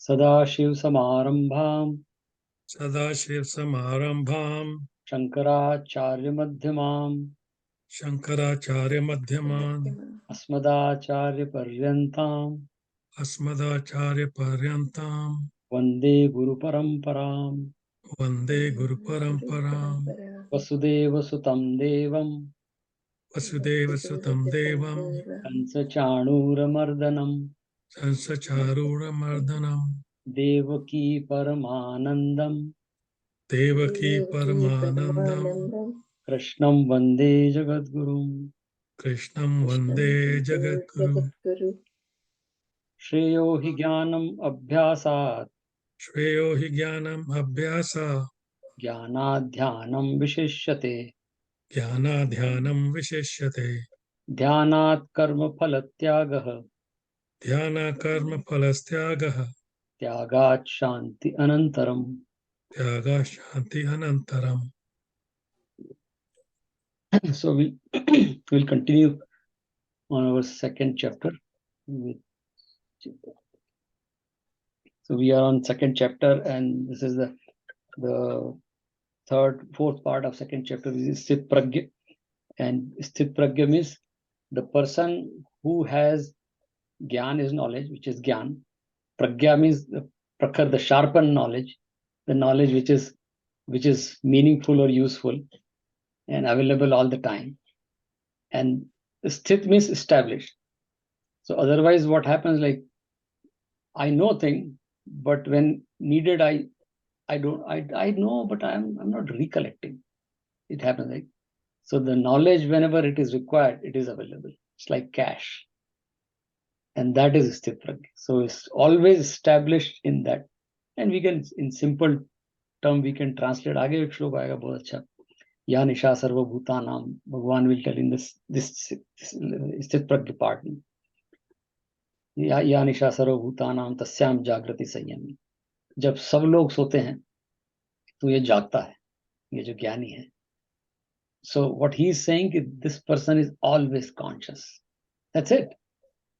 सदाशिवसमारम्भाम् सदाशिवसमारम्भाम् शङ्कराचार्यमध्यमाम् शङ्कराचार्यमध्यमान् अस्मदाचार्यपर्यन्ताम् अस्मदाचार्यपर्यन्ताम् वन्दे गुरुपरम्पराम् वन्दे गुरुपरम्पराम् वसुदेवसुतं देवम् वसुदेवसुतं देवम् कंसचाणूरमर्दनम् कंसचारूरमर्दनम् देवकी परमानन्दम् देवकी परमानन्दम् कृष्णं वन्दे जगद्गुरुम् कृष्णं वन्दे जगद्गुरुम् श्रेयो हि ज्ञानम् अभ्यासात् श्रेयो हि ज्ञानम् अभ्यासात् ज्ञानाध्यानं विशिष्यते ज्ञानाध्यानं विशिष्यते ध्यानात् कर्मफलत्यागः ध्यानकर्मफलस्त्यागः त्यागात् शान्ति अनन्तरम् त्यागः शान्ति अनन्तरम्. So we'll continue on our second chapter. So we are on second chapter, and this is the fourth part of second chapter. This is Sthit Pragya, and Sthit Pragya means the person who has Gyan is knowledge, which is Gyan. Pragya means the prakhar, the sharpened knowledge, the knowledge which is meaningful or useful and available all the time. And Sthit means established. So otherwise, what happens, like I know thing, but when needed, I know, but I'm not recollecting. It happens like so. The knowledge, whenever it is required, it is available. It's like cash, and that is Sthit Pragya. So it's always established in that, and we can, in simple term, we can translate. आगे एक श्लोक आएगा बहुत अच्छा. या निशा सर्वभूतानाम. Bhagwan will tell in this Sthit Pragya part. या निशा सर्वभूतानाम तस्याम जागृति संयमी. जब सब लोग सोते हैं तो ये जागता है, ये जो ज्ञानी है. So what he is saying is this person is always conscious. That's it.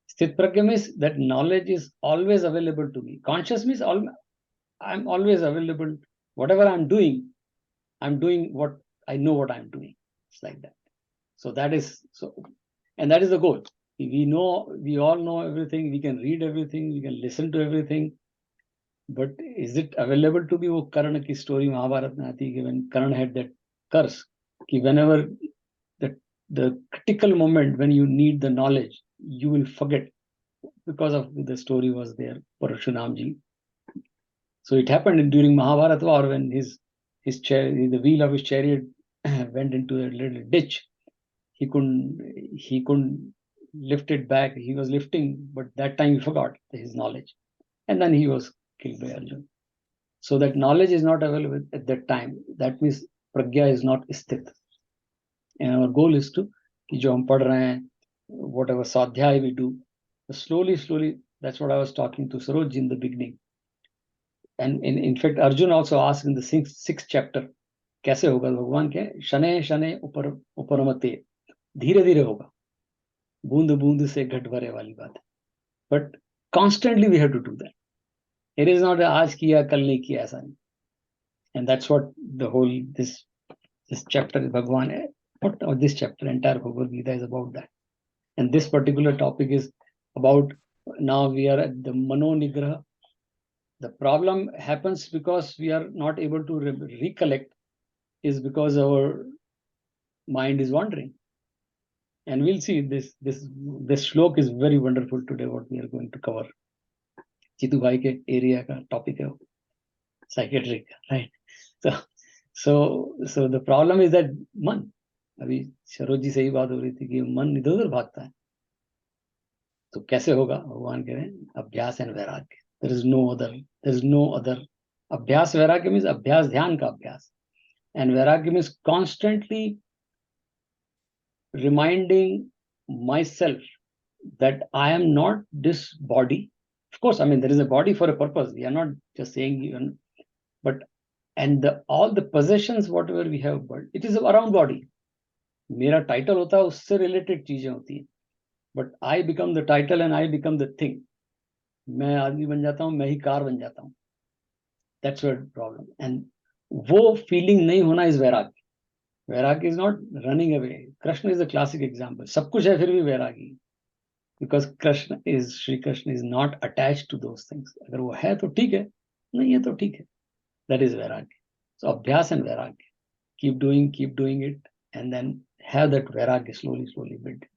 Sthit Pragya means that knowledge is always available to me. Conscious means I'm always available. Whatever I'm doing what I know what I'm doing. It's like that. So that is so, and that is the goal. We all know everything. We can read everything. We can listen to everything. But is it available to be? वो कर्ण की story Mahabharat में आती है कि when Karna had that curse, कि whenever the critical moment when you need the knowledge, you will forget, because of the story was there, Parashunam ji. So it happened during Mahabharata war when the wheel of his chariot went into a little ditch. He couldn't lift it back. He was lifting, but that time he forgot his knowledge, and then he was killed by Arjuna. So that knowledge is not available at that time. That means pragya is not sthit. And our goal is to, कि जो हम पढ़ रहे हैं, whatever sadhyay we do, slowly, that's what I was talking to Saroj in the beginning. And in fact, Arjuna also asked in the sixth chapter, कैसे होगा भगवान के शनै शनै उपरमते, धीरे धीरे होगा, बूंद बूंद से घट भरे वाली बात है. But constantly we have to do that. It is not आज किया कल नहीं किया, ऐसा नहीं. And that's what the whole this chapter Bhagwan, this chapter, entire Bhagavad Gita is about that. And this particular topic is about, now we are at the Mano Nigraha. The problem happens because we are not able to recollect, is because our mind is wandering. And we'll see this shlok is very wonderful today, what we are going to cover. Chitu bhai ke area ka topic hai, psychiatric, right? So the problem is that man, अभी सरोज जी से ही बात हो रही थी कि मन इधर उधर भागता है. तो कैसे होगा? भगवान कह रहे हैं अभ्यास एंड वैराग्य. There is no other. अभ्यास वैराग्य means अभ्यास ध्यान का अभ्यास, and वैराग्य means constantly reminding myself that I am not this body. Of course, I mean there is a body for a purpose. We are not just saying, but and all the possessions whatever we have, but it is around body. मेरा title होता है, उससे related चीजें होती हैं, but I become the title and I become the thing. मैं आदमी बन जाता हूँ, मैं ही कार बन जाता हूँ. That's your problem. And वो feeling नहीं होना is वैराग्य. वैराग्य is not running away. Krishna is a classic example. सब कुछ है फिर भी वैरागी. Because Shri Krishna is not attached to those things. अगर वो है तो ठीक है, नहीं है तो ठीक है. That is vairagya. So abhyas and vairagya. Keep doing it, and then have that vairagya slowly build it.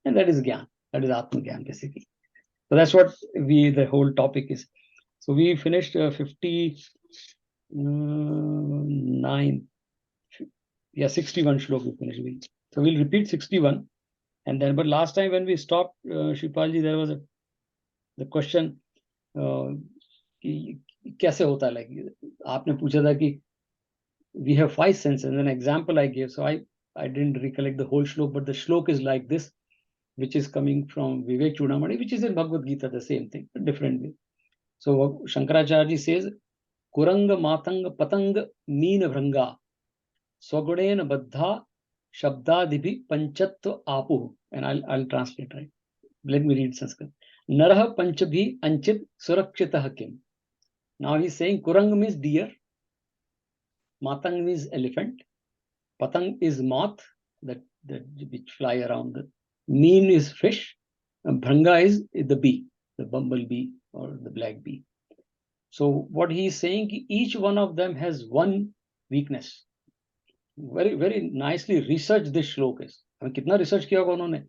And that is gyan. That is Atma Gyan basically. So that's what the whole topic is. So we finished 59. Yeah, 61 shlok we finished. So we'll repeat 61. And then, but last time when we stopped, Shipalji, there was the question, कि कैसे होता है, like आपने पूछा था कि we have 5 senses, and an example I gave, so I didn't recollect the whole shlok, but the shlok is like this, which is coming from Vivek Chudamani, which is in Bhagavad Gita, the same thing, but different way. So Shankaracharya says, Kuranga matang patang meen vranga swagunen baddha shabdadibhi panchatva apu. And I'll translate, right? Let me read Sanskrit. Narah panchabhi anchit surakshitah kim. Now he's saying Kurang means deer, matang means elephant, patang is moth, that which fly around. The meen is fish, and bhranga is the bee, the bumblebee or the black bee. So what he is saying, each one of them has one weakness. Very nicely researched this shlok is. कितना research किया होगा उन्होंने.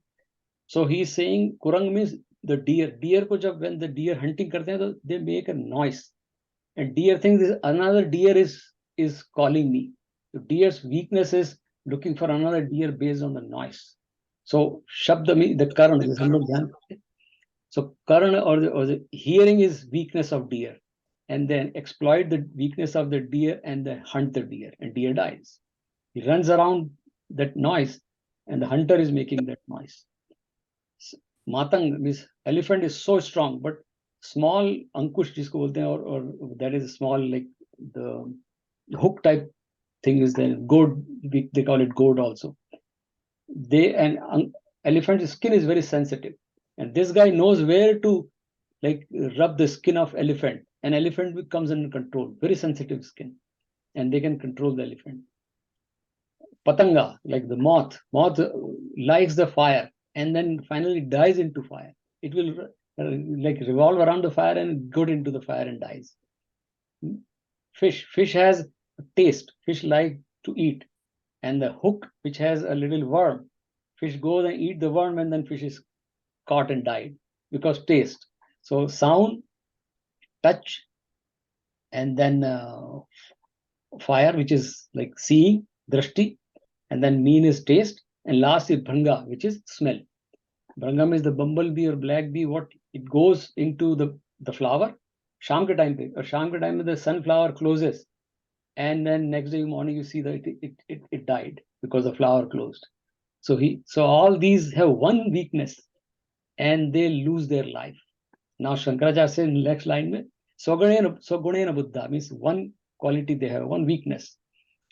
So he is saying Kurang means the deer. Deer को जब when the deer hunting करते हैं तो they make a noise, and deer thinks another deer is calling me. So deer's weakness is looking for another deer based on the noise. So shabda means the karan is हम लोग ध्यान करते हैं. So karan or the hearing is weakness of deer, and then exploit the weakness of the deer and then hunt the deer, and deer dies. He runs around that noise, and the hunter is making that noise. Matang means elephant is so strong, but small ankush जिसको बोलते हैं, or that is small, like the hook type thing is there. Goat, they call it goat also. Elephant's skin is very sensitive, and this guy knows where to like rub the skin of elephant, and elephant comes under control. Very sensitive skin, and they can control the elephant. Patanga, like the moth likes the fire and then finally dies into fire. It will like revolve around the fire and go into the fire and dies. Fish has a taste. Fish like to eat, and the hook, which has a little worm, fish goes and eat the worm, and then fish is caught and died because taste. So sound, touch, and then fire, which is like seeing, drashti, and then meen is taste, and last is bhranga, which is smell. Bhranga is the bumblebee or black bee. What it goes into the flower. Sham ke time pe, or sham ke time mein the sunflower closes, and then next day morning you see that it died because the flower closed. So all these have one weakness, and they lose their life. Now Shankaracharya says in the next line mein, Swagunena Buddha means one quality they have, one weakness.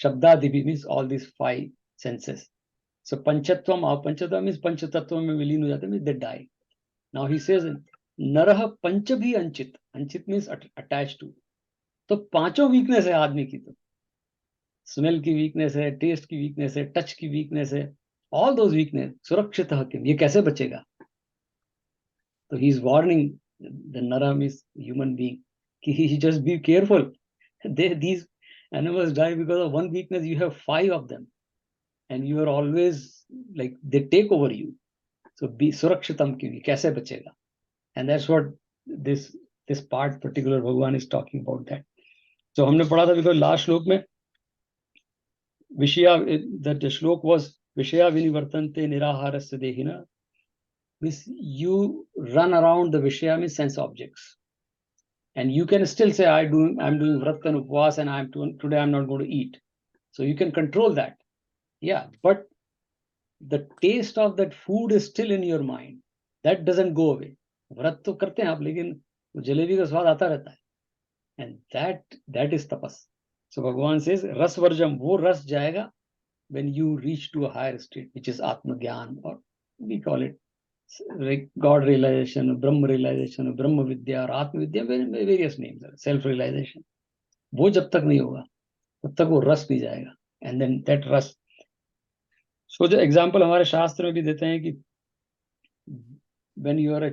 Shabdadibi means all these 5 senses. So panchatvam means panchatattva mein vileen ho jate, means they die. Now he says, Narah panchabhi anchit. Anchit means attached to. तो पांचों weakness है आदमी की. तो smell की weakness है, test की weakness है, टच की वीकनेस है, ऑल दोज वीकनेस. सुरक्षित हकीम, ये कैसे बचेगा? तो he is warning the nara means human being कि he just be careful. These animals die because of one weakness. You have 5 of them, and you are always like they take over you. So be surakšitam ki, kaise bachega? And that's what this part particular Bhagwan is talking about that. So हमने पढ़ा था because last श्लोक में Vishaya, that the shlok was Vishaya vinivartante niraharasya dehina, means you run around the Vishaya means sense objects, and you can still say I'm doing vrat and upvas, and today I'm not going to eat. So you can control that. Yeah, but the taste of that food is still in your mind. That doesn't go away. व्रत तो करते हैं आप, लेकिन जलेबी का स्वाद आता रहता है, and that is tapas. So Bhagavan says ras varjam, वो रस जाएगा when you reach to a higher state, which is atma gyan, or we call it God realization, Brahma realization, Brahma Vidya, or Atma Vidya, various names, self realization. वो जब तक नहीं होगा तब तक वो रस नहीं जाएगा. And then that rus. So जो example हमारे शास्त्र में भी देते हैं कि when you are a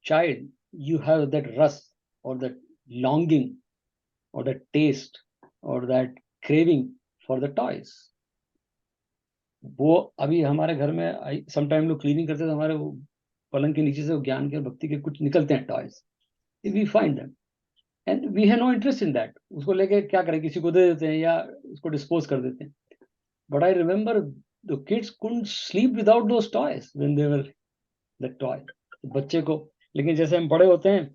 child, you have that rus or that longing or that taste or that craving for the toys. वो अभी हमारे घर में समटाइम लोग क्लीनिंग करते तो हमारे वो पलंग के नीचे से वो ज्ञान के और भक्ति के कुछ निकलते हैं toys. We find them and we have no interest in that. उसको लेके क्या करें, किसी को दे देते हैं या उसको डिस्पोज कर देते हैं. But I remember the kids couldn't sleep without those toys when they were the toy. बच्चे को, लेकिन जैसे हम बड़े होते हैं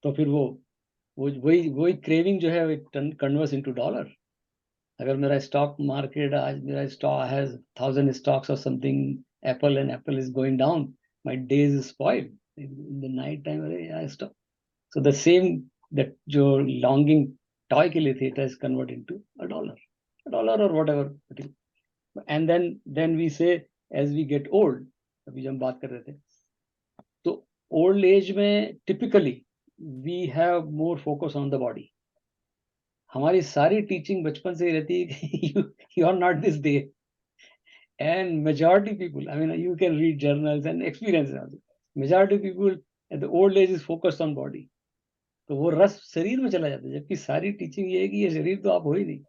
तो फिर वो वही क्रेविंग जो है कन्वर्स इनटू डॉलर. अगर मेरा स्टॉक मार्केट आज मेरा stock has 1000 stocks or something, Apple, and Apple is going down, my days is spoiled in the night time. I stop. So the same, that जो longing toy के लिए थे, it has converted into a dollar or whatever. And then we say as we get old, अभी जब हम बात कर रहे थे, तो old age में typically we have more focus on the body. हमारी सारी टीचिंग बचपन से ही रहती है कि you are not this day. And majority people, I mean, you can read journals and experience also. Majority people at the old age is focused on body. तो वो रस शरीर में चला जाता है, जबकि सारी टीचिंग ये है कि ये शरीर तो आप हो ही नहीं.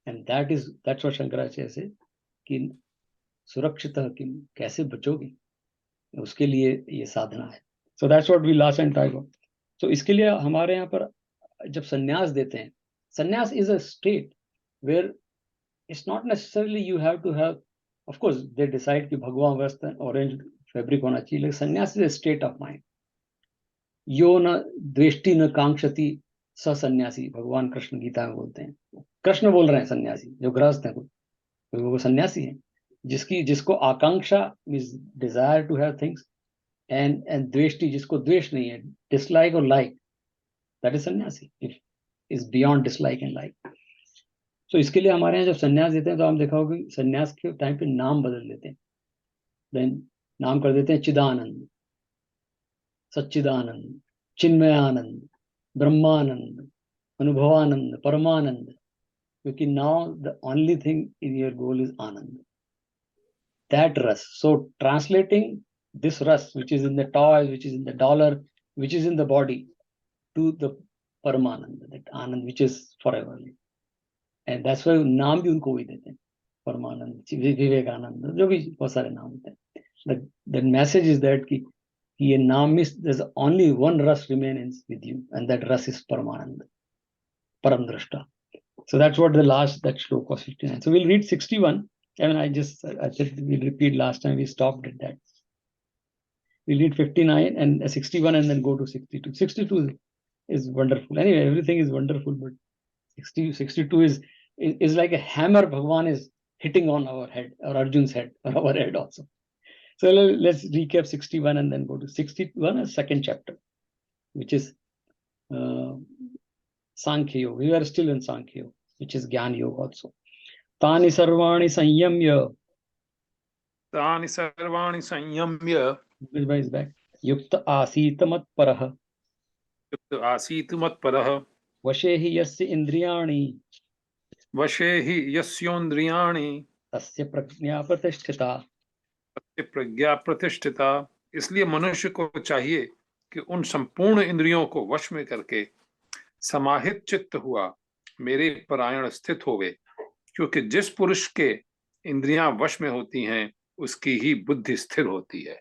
And that's what शंकराचार्य से कि सुरक्षित किम, कैसे बचोगे, उसके लिए ये साधना है. So that's what we last and try about. So इसके लिए हमारे यहाँ पर जब संन्यास देते हैं, संन्यास is a state where it's not necessarily you have to have, of course they decide कि भगवा वस्त्र ऑरेंज फैब्रिक होना चाहिए, लेकिन संन्यास is a state of mind. यो न द्वेष्टि न कांक्षति स सन्यासी, भगवान कृष्ण गीता में बोलते हैं. कृष्ण बोल रहे हैं सन्यासी जो गृहस्थ है वो सन्यासी है. जिसको akanksha means desire to have things, and dveshti जिसको द्वेष नहीं है, डिसलाइक और like, that is sanyasi. If is beyond dislike and like. तो इसके लिए हमारे यहाँ जब सन्यास देते हैं तो हम देखा होगा सन्यास के टाइम पे नाम बदल देते हैं. देन नाम कर देते हैं चिदानंद, सच्चिदानंद, चिन्मयानंद, ब्रह्मानंद, अनुभवानंद, परमानंद. क्योंकि now the only thing in your goal is Anand, that rus. So translating this rus, which is in the toys, which is in the dollar, which is in the body, to the Paramananda, that Anand, which is forever. And that's why नाम भी उनको वही देते हैं, परमानंद, विवेकानंद, जो भी बहुत सारे नाम होते हैं. The message is that कि ये नाम means there's only one rus remains with you, and that rus is Paramananda, Paramdrashta. So that's what the last, that shloka was 59. So we'll read 61. I mean, I said we'll repeat last time we stopped at that. We'll read 59 and 61 and then go to 62. 62 is wonderful. Anyway, everything is wonderful, but 62 is like a hammer Bhagwan is hitting on our head, or Arjun's head, or our head also. So let's recap 61 and then go to 61, a second chapter, which is Sankhya Yoga. We are still in Sankhya Yoga, which is Gyan Yoga also. तानि सर्वाणि संयम्य, तानि सर्वाणि संयम्य, युक्त आसीत मत्परः, युक्त आसीत मत्परः, वशे हि यस्य इन्द्रियाणि, वशे हि यस्योन्द्रियाणि, तस्य प्रज्ञा प्रतिष्ठिता. तस्य प्रज्ञा प्रतिष्ठिता. इसलिए मनुष्य को चाहिए कि उन संपूर्ण इंद्रियों को वश में करके समाहित चित्त हुआ मेरे परायण स्थित होवे, क्योंकि जिस पुरुष के इंद्रियां वश में होती हैं उसकी ही बुद्धि स्थिर होती है.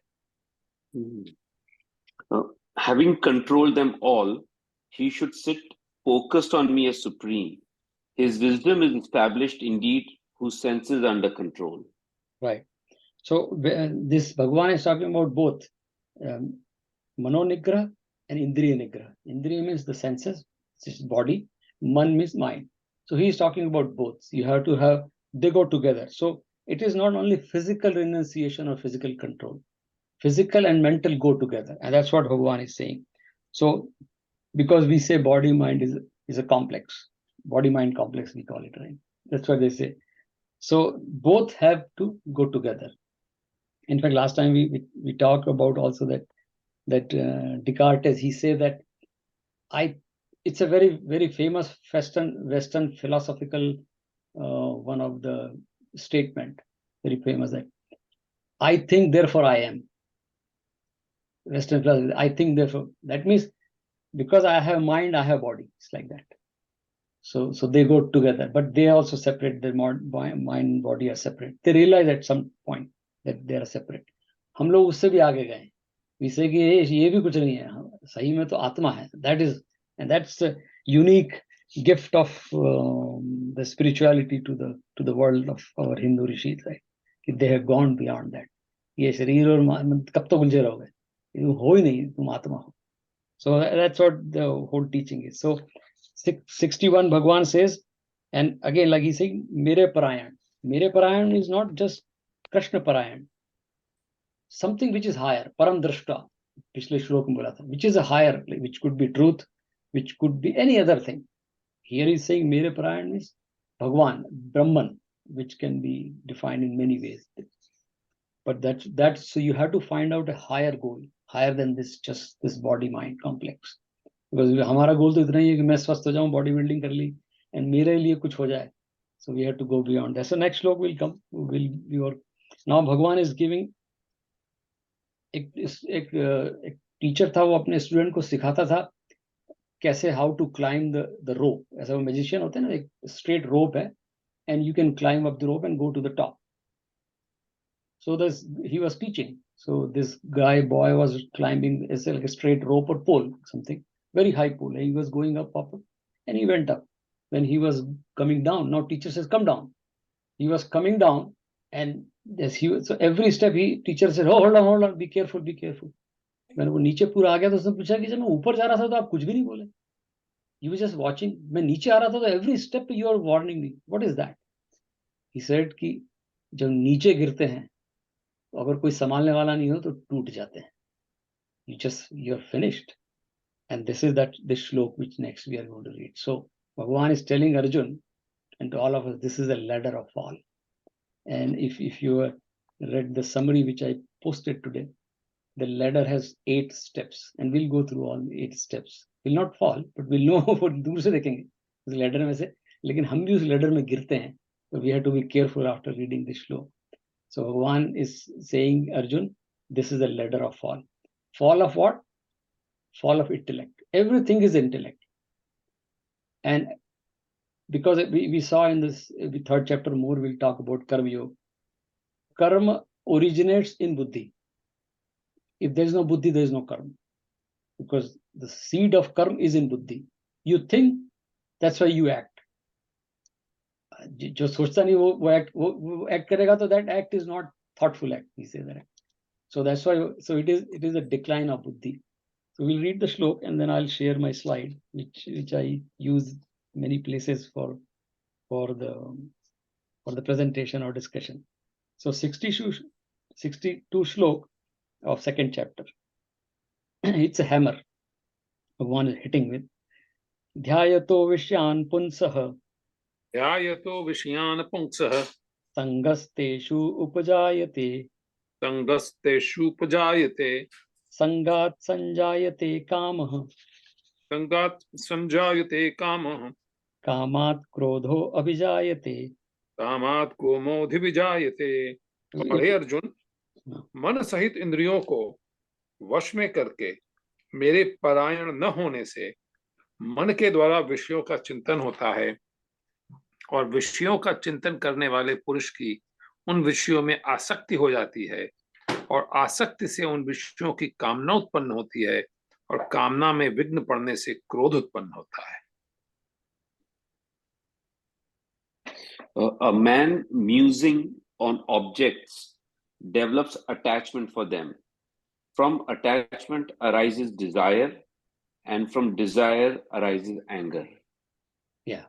Having controlled them all, he should sit focused on me as supreme. His wisdom is established indeed, whose senses under control. Right. So this Bhagavan is talking about both Mano Nigraha and Indriya Nigraha. Indriya means the senses, which is body. Man means mind. So he is talking about both. You have to have, they go together. So it is not only physical renunciation or physical control. Physical and mental go together. And that's what Bhagavan is saying. So because we say body mind is a complex. Body mind complex, we call it, right? That's what they say. So both have to go together. In fact, last time we talked about also that Descartes, he said that it's a very famous Western philosophical one of the statement, very famous, that I think therefore I am. Western philosophy, I think therefore. That means because I have mind, I have body. It's like that. So they go together, but they also separate. Their mind and body are separate. They realize at some point that they are separate. हम लोग उससे भी आगे गए. We say कि ये भी कुछ नहीं है, सही में तो आत्मा है. That's a unique gift of the spirituality to the world of our Hindu rishis, right? They have gone beyond that. ये शरीर और कब तक उलझे रहोगे? हो ही नहीं, तुम आत्मा हो. So that's what the whole teaching is. So 61 Bhagwan says, and again, like he's saying, Mere Parayan is not just Krishna Parayan. Something which is higher, Param Drashta, पिछले श्लोक में बोला था, which is a higher, which could be truth, which could be any other thing. Here he's saying Mere Parayan means Bhagwan, Brahman, which can be defined in many ways. But that's so you have to find out a higher goal, higher than this body mind complex. Because हमारा goal तो इतना ही है कि मैं स्वस्थ हो जाऊं, body building कर ली, and मेरे लिए कुछ हो जाए. So we have to go beyond that. So next श्लोक will come. Now भगवान is giving. एक टीचर था, वो अपने स्टूडेंट को सिखाता था कैसे how to climb the rope. ऐसा वो मैजिशियन होते हैं ना, एक स्ट्रेट रोप है, and you can climb up the rope and go to the top. So he was teaching. So this boy was climbing like a straight rope or pole, something very high pole. And he was going up, and he went up. When he was coming down, now teacher says, "Come down." He was coming down, and so every step teacher said, "Oh, hold on, be careful, be careful." When वो नीचे पूरा आ गया तो उसने पूछा कि जब मैं ऊपर जा रहा था तो आप कुछ भी नहीं बोले. You were just watching. मैं नीचे आ रहा था तो every step you are warning me. What is that? He said कि जब नीचे गिरते हैं तो अगर कोई संभालने वाला नहीं हो तो टूट जाते हैं. You're finished. And this is this shlok which next we are going to read. So Bhagavan is telling Arjun and to all of us, this is a ladder of fall. And if you read the summary which I posted today, the ladder has 8 steps, and we'll go through all 8 steps. We'll not fall, but we'll know वो दूर से देखेंगे उस ladder में से. लेकिन हम भी उस ladder में गिरते हैं. So we have to be careful after reading this shlok. So Bhagavan is saying, Arjun, this is a ladder of fall. Fall of what? Fall of intellect. Everything is intellect. And because we saw in this 3rd chapter more, we'll talk about Karma Yoga. Karma originates in Buddhi. If there is no Buddhi, there is no Karma. Because the seed of Karma is in Buddhi. You think, that's why you act. जो सोचता नहीं वो act करेगा, तो that act is not thoughtful act. He says that. So that's why. So it is a decline of Buddhi. So we'll read the shlok and then I'll share my slide, which I use many places for the presentation or discussion. So 62 shlok of 2nd chapter. It's a hammer. One is hitting with Dhyayato Vishyan Punsah. ध्यायतो विषयान् पुंसः Sangasteshu Upajayate. संगस्तेषु उपजायते Sangat Sanjayate Kamah. संगात् संजायते कामः Kamat Krodho Abhijayate. कामात् कोमोऽधिविजायते. पढ़े अर्जुन, मन सहित इंद्रियों को वश में करके मेरे परायण न होने से मन के द्वारा विषयों का चिंतन होता है, और विषयों का चिंतन करने वाले पुरुष की उन विषयों में आसक्ति हो जाती है, और आसक्ति से उन विषयों की कामना उत्पन्न होती है, और कामना में विघ्न पड़ने से क्रोध उत्पन्न होता है. A man musing on objects develops attachment for them. From attachment arises desire, and from desire arises anger. Yeah.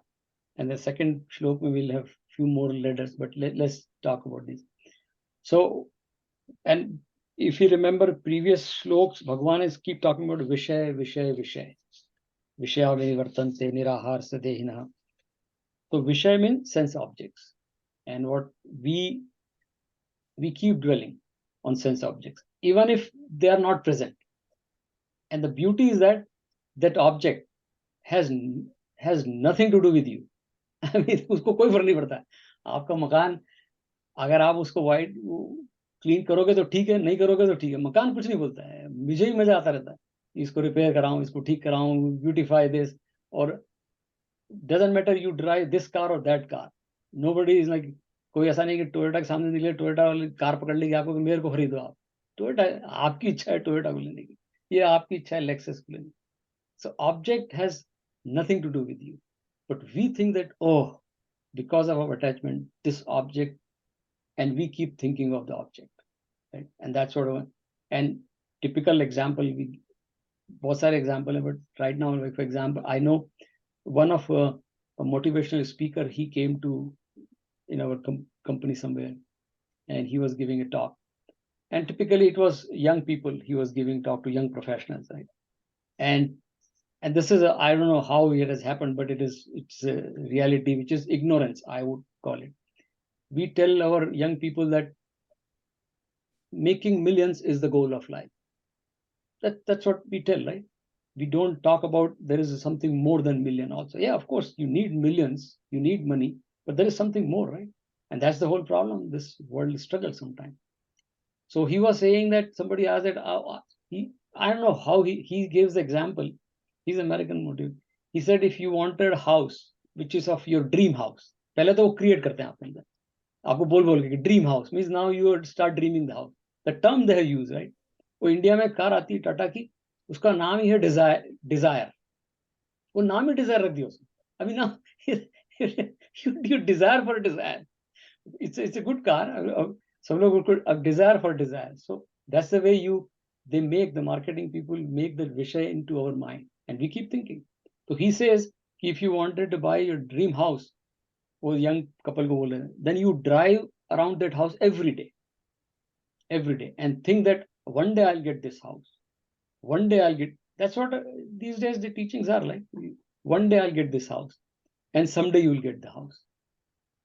And the second shlok, we will have few more letters, but let's talk about this. So, and if you remember previous shloks, Bhagavan is keep talking about Vishaya. Vishaya Vivartante Nirahar Sadehina. So Vishaya means sense objects. And what we keep dwelling on sense objects, even if they are not present. And the beauty is that that object has nothing to do with you. I mean, उसको कोई फर्क नहीं पड़ता है. आपका मकान अगर आप उसको वाइट क्लीन करोगे तो ठीक है, नहीं करोगे तो ठीक है, मकान कुछ नहीं बोलता है. मुझे ही मजा आता रहता है, इसको रिपेयर कराऊं, इसको ठीक कराऊं, ब्यूटीफाई दिस. और doesn't matter you drive this car or that car, nobody is like, कोई ऐसा नहीं कि टोयोटा के सामने निकले, टोयोटा वाली कार पकड़ लेगी आपको, मेरे को खरीदो आप. टोयोटा आपकी इच्छा है टोयोटा को लेने की, ये आपकी इच्छा है लेक्सस को लेने की. So object has nothing to do with you, but we think that, oh, because of our attachment, this object, and we keep thinking of the object, right? And that's sort of, and typical example, we बहुत सारे example है, but right now, like for example, I know one of a motivational speaker, he came to in our company somewhere, and he was giving a talk, and typically it was young people. He was giving talk to young professionals, right? And this is I don't know how it has happened, but it's a reality, which is ignorance, I would call it. We tell our young people that making millions is the goal of life. That's what we tell, right? We don't talk about there is something more than million also. Yeah, of course, you need millions, you need money, but there is something more, right? And that's the whole problem. This world struggles sometimes. So he was saying that somebody asked that, I don't know how he gives the example. He's American motive. He said, if you wanted a house, which is of your dream house, पहले तो वो create करते हैं आपके अंदर, आपको बोल के dream house means now you start dreaming the house. The term they have used, right? वो इंडिया में कार आती है टाटा की, उसका नाम ही है डिजायर. वो नाम ही डिजायर रख दिया उसने. अभी ना you desire for desire. It's a good car. सब लोग उसको desire for desire. So that's the way they make the marketing people make the Vishaya into our mind, and we keep thinking. So he says, if you wanted to buy your dream house, वो young couple को बोल रहे हैं, then you drive around that house every day, and think that one day I'll get this house. One day I'll get. That's what these days the teachings are like. One day I'll get this house, and someday you will get the house.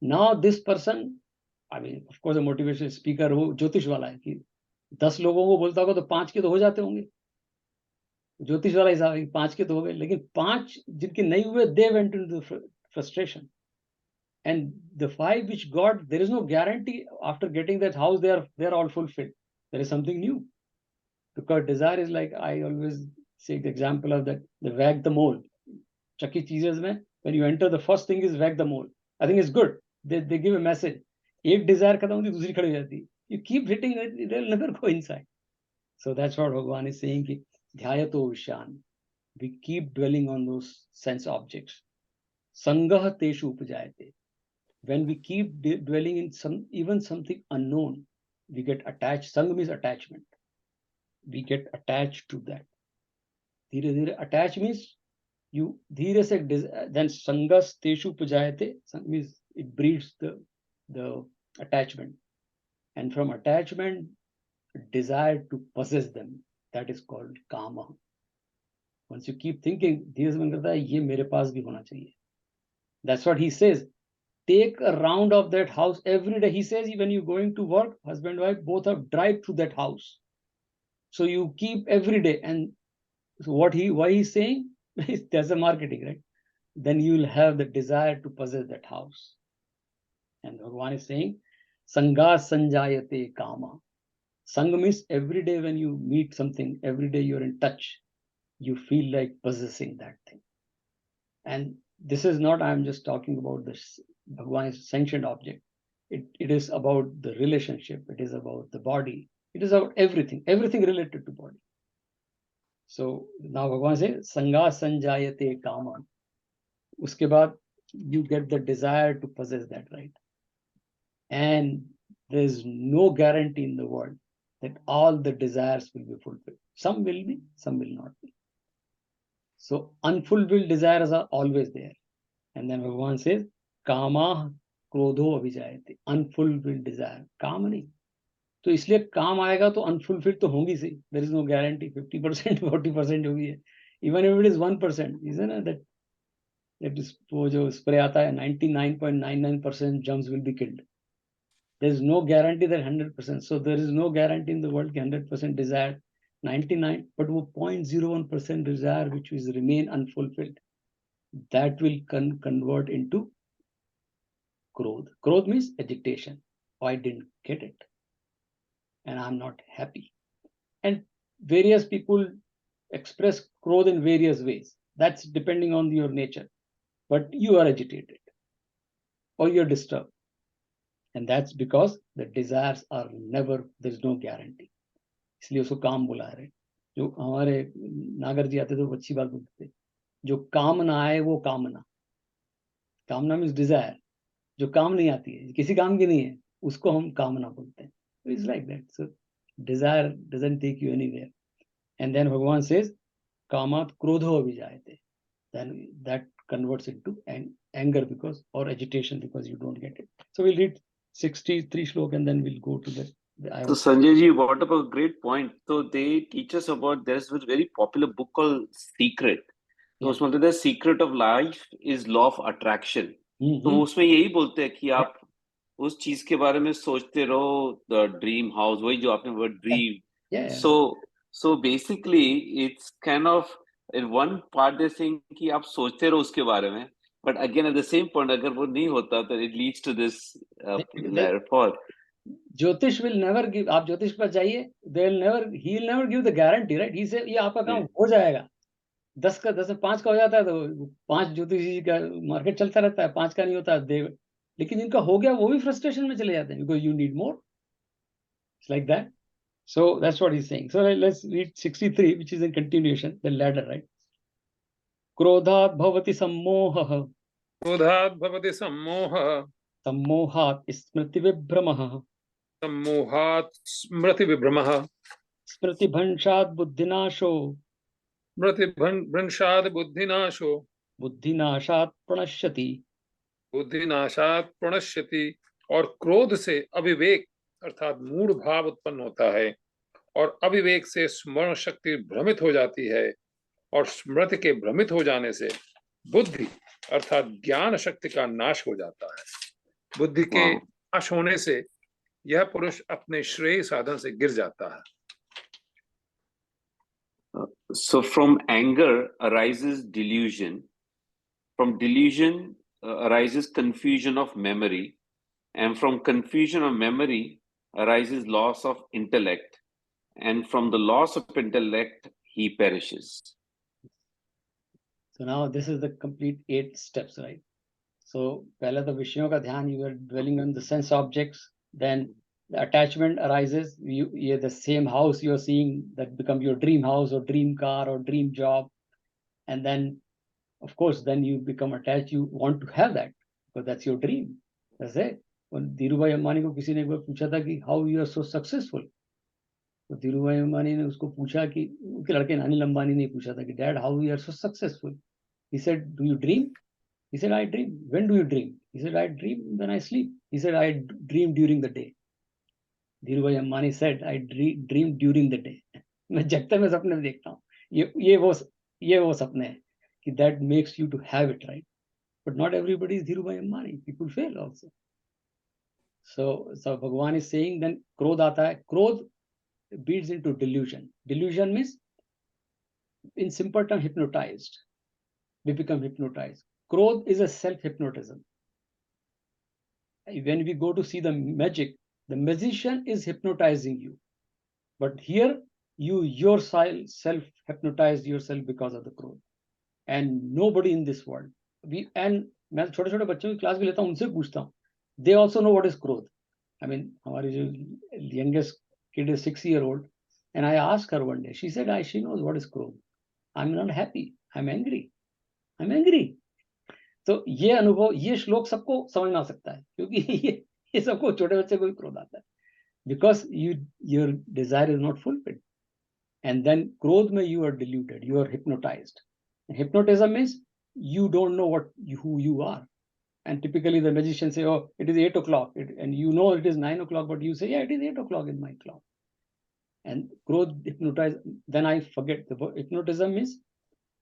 Now this person, I mean, of course, a motivational speaker, वो ज्योतिष वाला है कि 10 लोगों को बोलता होगा तो 5 के तो हो जाते होंगे. ज्योतिष वाला हिसाब है 5 के तो हो गए, लेकिन 5 जिनके नहीं हुए, they went into the frustration. And the 5 which got, there is no guarantee after getting that house they are all fulfilled. There is something new. Because desire is like, I always say the example of that, the wag the mole. Chuck E. Cheese's mein, when you enter, the first thing is wag the mole. I think it's good. They give a message. एक desire खत्म होती, दूसरी खड़ी हो जाती है. You keep hitting it, they'll never go inside. So that's what Bhagavan is saying, कि ध्यायतो विषयान. We keep dwelling on those sense objects. Sangah teshu upajayate. When we keep dwelling in even something unknown, we get attached. Sang means attachment. We get attached to that. Dhire dhire attach means you dhire se then sangas teshu pujayate. Sang means it breeds the attachment, and from attachment, desire to possess them. That is called kama. Once you keep thinking, धीरे से मन करता है ये मेरे पास भी होना चाहिए. That's what he says. Take a round of that house every day. He says, when you're going to work, husband and wife both have drive through that house. So you keep every day. And so why he's saying, there's a marketing, right? Then you will have the desire to possess that house. And Bhagavan is saying, Sangha sanjayate kama. Sangha means every day when you meet something, every day you're in touch, you feel like possessing that thing. And this is not, I'm just talking about this Bhagavan's sanctioned object. It is about the relationship. It is about the body. It is about everything related to body. So now Bhagavan says, Sangha sanjayate kama. Uske baad, you get the desire to possess that, right? And there's no guarantee in the world that all the desires will be fulfilled. Some will be, some will not be. So unfulfilled desires are always there. And then Bhagavan says, Kama krodho abhijayate. Unfulfilled desire. Kama nahi. तो इसलिए काम आएगा तो unfulfilled तो होंगी सही. There is no guarantee 50%, 40% होगी है. Even if it is 1%, isn't it that वो जो स्प्रे आता है 99.99% germs will be killed. There's no guarantee that 100%. So there is no guarantee in the world 100% desire, 99, but 0.01% desire which is remain unfulfilled, that will convert into growth. Growth means agitation. Oh, I didn't get it, and I'm not happy. And various people express growth in various ways. That's depending on your nature. But you are agitated or you're disturbed. And that's because the desires are never, there's no guarantee. इसलिए उसको काम बुला रहे. जो हमारे नागर जी आते थे वो अच्छी बात बोलते थे, जो काम ना आए वो कामना. कामना मीन्स डिजायर. जो काम नहीं आती है, किसी काम की नहीं है, उसको हम कामना बोलते हैं. It's like that. So desire doesn't take you anywhere. And then Bhagavan says, kamat krodho abhijayate. Then that converts into anger because, or agitation because you don't get it. So we'll read 63 shlok and then we'll go to the So Sanjay ji brought up a great point. So they teach us about, there's a very popular book called Secret. तो Yeah. उसमें होता है secret of life is law of attraction. तो उसमें यही बोलते हैं कि आप उस चीज के बारे में सोचते रहो, द ड्रीम हाउस, वही जो आपने word dream. So basically it's kind of in one part they saying कि आप सोचते रहो उसके बारे में, but again at the same point अगर वो नहीं होता तो it leads to this for. Jyotish will never give. आप ज्योतिष पर जाइए, they will never, he will never give the guarantee, right? He से ये आपका काम हो जाएगा. 10 का 10 में 5 का हो जाता है तो 5 ज्योतिष जी का मार्केट चलता रहता है, 5 का नहीं होता है. लेकिन जिनका हो गया वो भी फ्रस्ट्रेशन में चले जाते हैं because you need more. It's like that. So that's what he's saying. So let's read 63, which is in continuation, the ladder, right? Krodhat bhavati sammohah. क्रोधात् भवति सम्मोहः. Sammohat smriti vibhramah. सम्मोहात् स्मृति विभ्रमः. Smriti bhanshat buddhinasho. स्मृति भ्रंशात् बुद्धिनाशो. Buddhinashat pranashyati. बुद्धिनाशात् प्रणश्यति. और क्रोध से अविवेक अर्थात मूढ़ भाव उत्पन्न होता है, और अविवेक से स्मरण शक्ति भ्रमित हो जाती है, और स्मृति के भ्रमित हो जाने से बुद्धि अर्थात ज्ञान शक्ति का नाश हो जाता है. बुद्धि के नाश होने से यह पुरुष अपने श्रेय साधन से गिर जाता है. So from anger arises delusion. From delusion arises confusion of memory. And from confusion of memory arises loss of intellect. And from the loss of intellect, he perishes. So now this is the complete 8 steps, right? So पहले तो विषयों का ध्यान, you are dwelling on the sense objects. Then the attachment arises. You the same house you are seeing that become your dream house or dream car or dream job. And then, of course, then you become attached. You want to have that because that's your dream. That's it. Dhirubhai Ambani को किसी ने एक बार पूछा था कि how you are so successful. तो धीरूभाई अंबानी ने उसको पूछा कि, उनके लड़के अनिल अंबानी ने पूछा था कि dad how you are so successful. He said do you dream. He said I dream. When do you dream? He said I dream when I sleep. He said I dream during the day. Dhirubhai Ambani said I dream during the day. मैं जगते में सपने में देखता हूँ. ये वो सपने हैं कि that makes you to have it, right? But not everybody is Dhirubhai Ambani. People fail also. So Bhagavan is saying then krodh aata hai. Krodh beats into delusion. Delusion means, in simple term, hypnotized. We become hypnotized. Krodh is a self-hypnotism. When we go to see the magic, the magician is hypnotizing you. But here, you yourself self-hypnotize yourself because of the krodh. And nobody in this world. And मैं छोटे-छोटे बच्चों की class भी लेता हूँ, उनसे पूछता हूँ. They also know what is krodh. I mean, हमारी जो youngest kid is 6-year-old, and I asked her one day. She said, she knows what is krodh. I'm not happy. I'm angry. I'm angry. तो ये अनुभव, ये श्लोक सबको समझ में आ सकता है, क्योंकि ये सबको छोटे बच्चे को भी क्रोध आता है. Because your desire is not fulfilled, and then क्रोध में you are deluded, you are hypnotized. Hypnotism means you don't know who you are. And typically the magicians say, oh, it is 8 o'clock. And you know it is 9 o'clock, but you say, yeah, it is 8 o'clock in my clock. And growth hypnotize, then I forget. The hypnotism means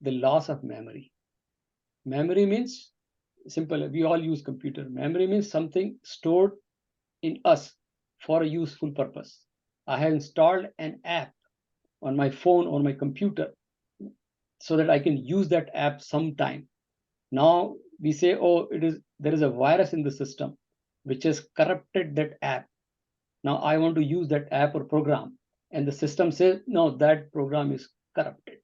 the loss of memory. Memory means simple. We all use computer. Memory means something stored in us for a useful purpose. I have installed an app on my phone or my computer so that I can use that app sometime. Now we say, oh, there is a virus in the system which has corrupted that app. Now I want to use that app or program, and the system says, no, that program is corrupted.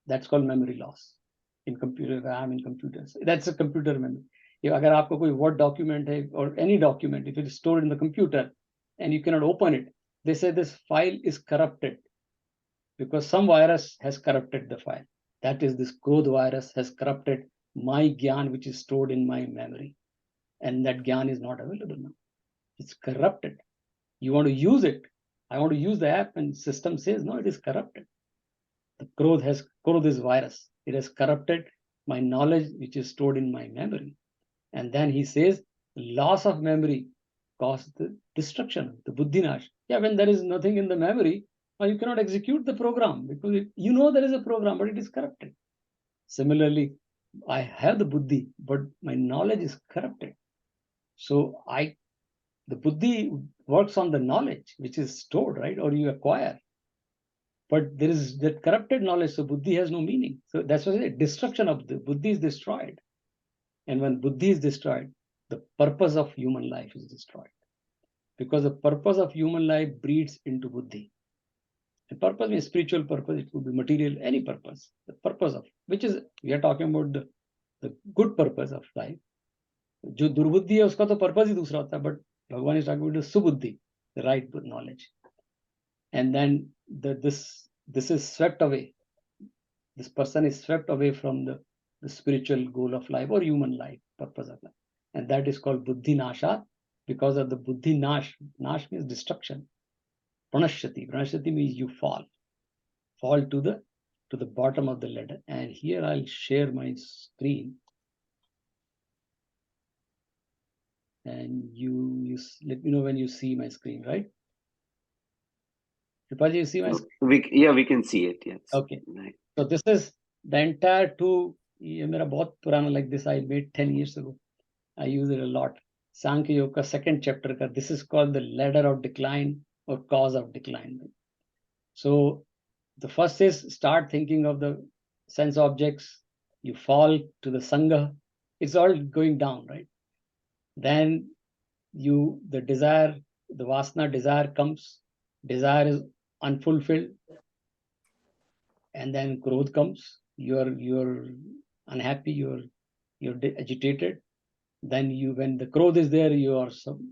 That's called memory loss in computer. I'm in computers. That's a computer memory. If agar aapko koi Word document hai, or any document, if it is stored in the computer and you cannot open it, they say this file is corrupted because some virus has corrupted the file. That is, this Krodh virus has corrupted my gyan, which is stored in my memory. And that gyan is not available now. It's corrupted. You want to use it. I want to use the app, and system says, no, it is corrupted. The Krodh is virus. It has corrupted my knowledge, which is stored in my memory. And then he says, loss of memory caused the destruction, the Buddhi-Nash. Yeah, when there is nothing in the memory, you cannot execute the program because you know there is a program, but it is corrupted. Similarly, I have the buddhi, but my knowledge is corrupted. So the buddhi works on the knowledge which is stored, right? Or you acquire. But there is that corrupted knowledge, so buddhi has no meaning. So that's why destruction of the buddhi is destroyed. And when buddhi is destroyed, the purpose of human life is destroyed. Because the purpose of human life breeds into buddhi. The purpose means spiritual purpose, it could be material, any purpose. The purpose of, which is, we are talking about the good purpose of life. जो दुर्बुद्धि है उसका तो purpose ही दूसरा होता है, but Bhagavan is talking about the subuddhi, the right knowledge. And then this is swept away. This person is swept away from the spiritual goal of life or human life, purpose of life. And that is called Buddhi-Nasha because of the Buddhi-Nash. Nash means destruction. Pranashyati. Pranashyati means you fall to the bottom of the ladder. And here I'll share my screen. And you let me know when you see my screen, right? Kripaji, you see my screen? Yeah, we can see it, yes. Okay. Right. So this is the entire ye mera bahut purana, like this I made 10 years ago. I use it a lot. Sankhya Yoga second chapter ka. This is called the ladder of decline or cause of decline. So the first is start thinking of the sense objects. You fall to the sangha. It's all going down, right? Then the desire, the vasana desire comes. Desire is unfulfilled. And then growth comes. You're unhappy, you're agitated. Then when the growth is there, you are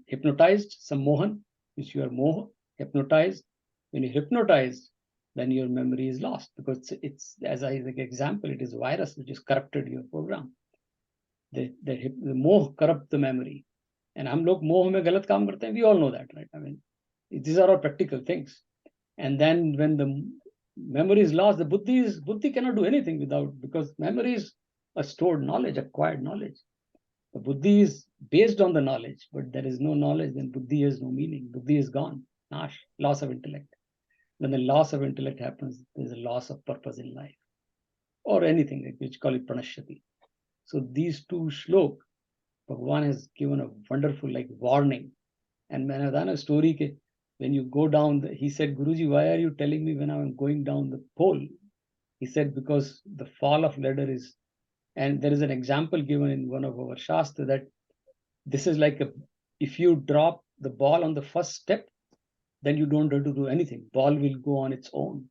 hypnotized, some mohan, which you are moha, hypnotized. When you're hypnotized, then your memory is lost because it's, as I like example, it is virus which has corrupted your program. The moh corrupt the memory. And hum log moh mein galat kaam karte hain, we all know that, right? I mean, these are all practical things. And then when the memory is lost, the buddhi cannot do anything without, because memory is a stored knowledge, acquired knowledge. The buddhi is based on the knowledge, but there is no knowledge, then buddhi has no meaning. Buddhi is gone. Nash, loss of intellect. When the loss of intellect happens, there is a loss of purpose in life. Or anything, like which call it pranashyati. So these two shlok, Bhagavan has given a wonderful warning. And when I've done a story, when you go down, he said, Guruji, why are you telling me when I'm going down the pole? He said, because the fall of ladder is, and there is an example given in one of our Shastra that this is like if you drop the ball on the first step, then you don't have to do anything. Ball will go on its own,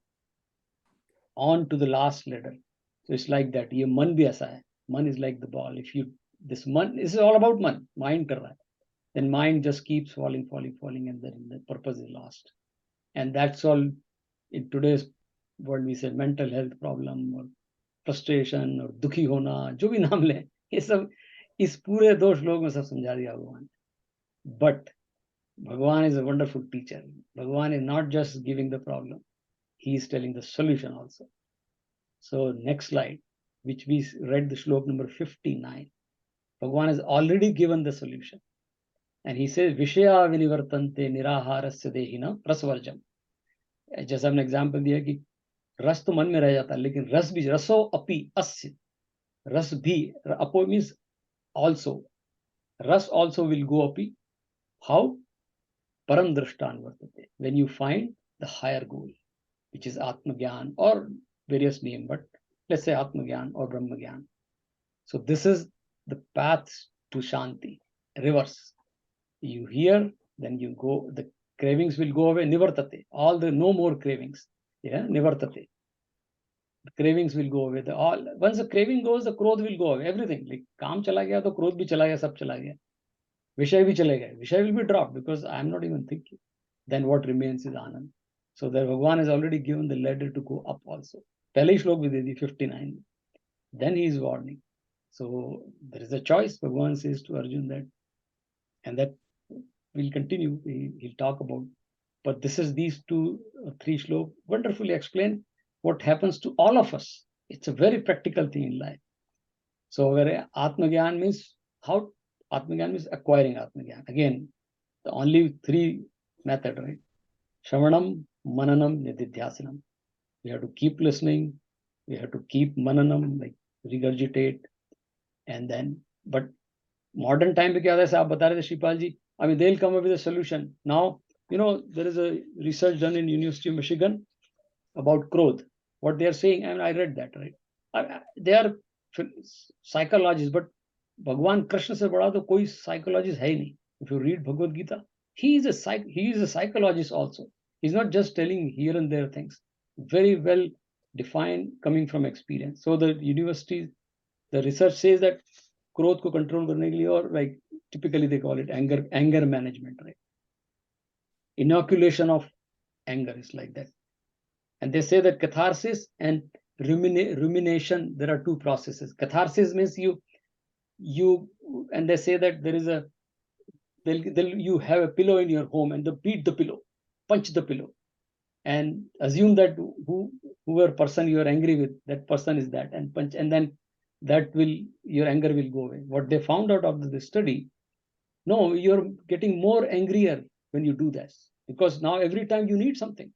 on to the last ladder. So it's like that. Ye man bhi aisa hai. Man is like the ball. This is all about man, mind kar raha hai. Then mind just keeps falling, and then the purpose is lost. And that's all in today's world. We say mental health problem or frustration or dukhi hona, jo bhi naam le, ye sab is pure do shlok mein sab samjha diya Bhagavan. But Bhagavan is a wonderful teacher. Bhagavan is not just giving the problem, he is telling the solution also. So next slide, which we read the shlok number 59. Bhagavan has already given the solution. And he says, Vishaya vinivartante niraharasya dehina prasvarjam. जैसा हमने example दिया कि रस तो मन में रह जाता है, लेकिन रस भी, रसो अपि अस्य, रस भी, अपो मीन्स also, रस also will go अपि, How? Param drashtan vartate. When you find the higher goal, which is Atma Gyan or various name, but let's say Atma Gyan or Brahma Gyan. So this is the path to Shanti, reverse. You hear, then you go, the cravings will go away, nivartate. All the no more cravings. Yeah, nivartate. The cravings will go away. Once the craving goes, the krodh will go away. Everything. Like काम चला गया तो krodh भी चला गया, सब चला गया. Vishaya भी चले गए. Vishaya will be dropped because I am not even thinking. Then what remains is Anand. So the Bhagwan has already given the ladder to go up also. पहले ही श्लोक भी दे दी 59. Then he is warning. So there is a choice. Bhagwan says to Arjun that, and that will continue. He'll talk about. But this is these 2 or 3 shlokas wonderfully explain what happens to all of us. It's a very practical thing in life. So where Atma Gyan means how? Atma Gyan means acquiring Atma Gyan. Again, the only 3 method, right? Shravanam, Mananam, Nididhyasanam. We have to keep listening. We have to keep Mananam, like regurgitate. And then, but modern time, because as you said, Shripal ji, I mean, they'll come up with a solution. Now, you know, there is a research done in University of Michigan about krodh. What they are saying, I mean, I read that, right? They are psychologists, but Bhagwan Krishna se bada to koi psychologist hai nahi. If you read Bhagavad Gita, he is a psychologist also. He's not just telling here and there things. Very well defined, coming from experience. So the universities, the research says that krodh ko control karne ke liye, or like typically they call it anger management, right? Inoculation of anger is like that. And they say that catharsis and rumination, there are 2 processes. Catharsis means you and they say that there is a, you have a pillow in your home and they beat the pillow, punch the pillow, and assume that whoever person you are angry with, that person is that, and punch, and then that will, your anger will go away. What they found out of the study, no, you're getting more angrier when you do this, because now every time you need something.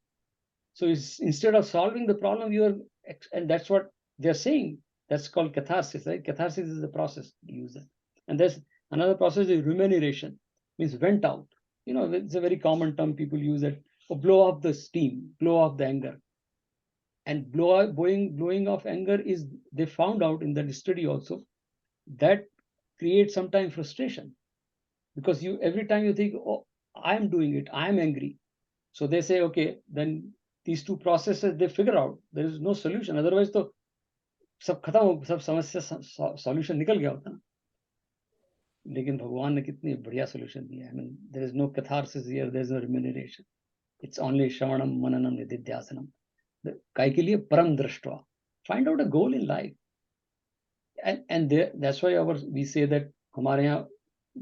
So it's, instead of solving the problem, and that's what they're saying. That's called catharsis, right? Catharsis is the process you use that. And there's another process is rumination, means vent out. You know, it's a very common term people use that, blow off the steam, blow off the anger. And blowing off anger is, they found out in that study also, that creates sometimes frustration. Because you, every time you think, oh, I'm doing it, I'm angry. So they say, okay, then these 2 processes, they figure out there is no solution. Otherwise, तो सब खत्म हो, सब समस्या solution निकल गया होता ना. लेकिन भगवान ने कितनी बढ़िया solution दिया. I mean, there is no catharsis here, there is no remuneration. It's only Shravanam, Mananam, Nididhyasanam. काय के लिए? Param drashtva. Find out a goal in life. And that's why we say that हमारे यहाँ,